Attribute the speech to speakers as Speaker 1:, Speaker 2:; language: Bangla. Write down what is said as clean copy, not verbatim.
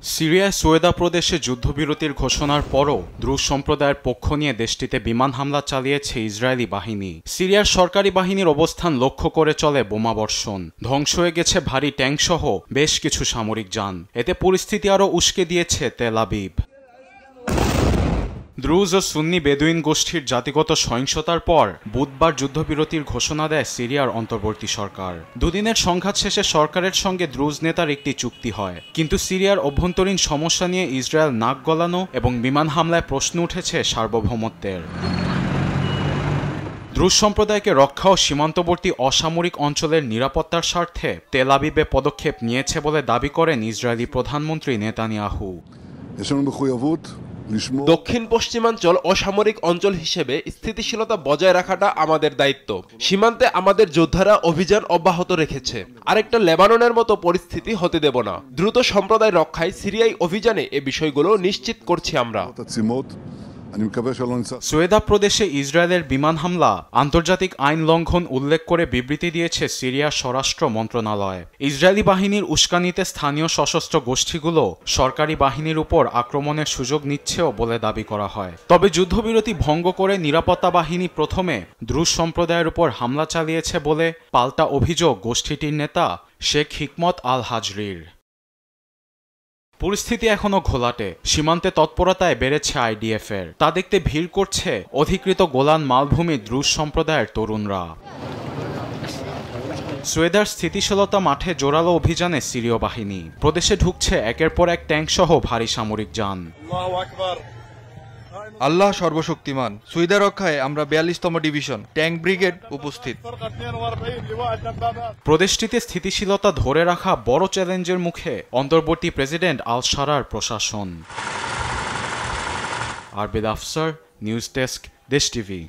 Speaker 1: সিরিয়ায় সোয়েদা প্রদেশে যুদ্ধবিরতির ঘোষণার পরও দ্রুজ সম্প্রদায়ের পক্ষ নিয়ে দেশটিতে বিমান হামলা চালিয়েছে ইসরায়েলি বাহিনী। সিরিয়ার সরকারি বাহিনীর অবস্থান লক্ষ্য করে চলে বোমাবর্ষণ, ধ্বংস হয়ে গেছে ভারী ট্যাঙ্কসহ বেশ কিছু সামরিক যান। এতে পরিস্থিতি আরও উস্কে দিয়েছে তেল আবিব। দ্রুজ ও সুন্নি বেদুইন গোষ্ঠীর জাতিগত সহিংসতার পর বুধবার যুদ্ধবিরতির ঘোষণা দেয় সিরিয়ার অন্তর্বর্তী সরকার। দুদিনের সংঘাত শেষে সরকারের সঙ্গে দ্রুজ নেতার একটি চুক্তি হয়, কিন্তু সিরিয়ার অভ্যন্তরীণ সমস্যা নিয়ে ইসরায়েল নাক গলানো এবং বিমান হামলায় প্রশ্ন উঠেছে সার্বভৌমত্বের। দ্রুজ সম্প্রদায়কে রক্ষা ও সীমান্তবর্তী অসামরিক অঞ্চলের নিরাপত্তার স্বার্থে তেল আবিবে পদক্ষেপ নিয়েছে বলে দাবি করেন ইসরায়েলি প্রধানমন্ত্রী নেতানিয়াহু।
Speaker 2: দক্ষিণ পশ্চিমাঞ্চল অসামরিক অঞ্চল হিসেবে স্থিতিশীলতা বজায় রাখাটা আমাদের দায়িত্ব। সীমান্তে আমাদের যোদ্ধারা অভিযান অব্যাহত রেখেছে। আরেকটা লেবাননের মতো পরিস্থিতি হতে দেব না। দ্রুত সম্প্রদায় রক্ষায় সিরিয়ায় অভিযানে এ বিষয়গুলো নিশ্চিত করছি আমরা।
Speaker 1: সোয়েদা প্রদেশে ইসরায়েলের বিমান হামলা আন্তর্জাতিক আইন লঙ্ঘন উল্লেখ করে বিবৃতি দিয়েছে সিরিয়ার স্বরাষ্ট্র মন্ত্রণালয়। ইসরায়েলি বাহিনীর উস্কানিতে স্থানীয় সশস্ত্র গোষ্ঠীগুলো সরকারি বাহিনীর উপর আক্রমণের সুযোগ নিচ্ছেও বলে দাবি করা হয়। তবে যুদ্ধবিরতি ভঙ্গ করে নিরাপত্তা বাহিনী প্রথমে দ্রুজ সম্প্রদায়ের উপর হামলা চালিয়েছে বলে পাল্টা অভিযোগ গোষ্ঠীটির নেতা শেখ হিকমত আল হাজরির। পরিস্থিতি এখনো ঘোলাটে। সীমান্তে তৎপরতায় বেড়েছে আইডিএফের। তা দেখতে ভিড় করছে অধিকৃত গোলান মালভূমি দ্রুজ সম্প্রদায়ের তরুণরা। সোয়েদার স্থিতিশীলতা মাঠে জোরালো অভিযানে সিরীয় বাহিনী প্রদেশে ঢুকছে একের পর এক ট্যাঙ্কসহ ভারী সামরিক যান।
Speaker 3: আল্লাহ সর্বশক্তিমান। সোয়েদা রক্ষায় আমরা 42তম ডিভিশন ট্যাঙ্ক ব্রিগেড উপস্থিত।
Speaker 1: প্রদেশটিতে স্থিতিশীলতা ধরে রাখা বড় চ্যালেঞ্জের মুখে অন্তর্বর্তী প্রেসিডেন্ট আল শারার প্রশাসন। আরবেদ আফসার, নিউজ ডেস্ক, দেশ টিভি।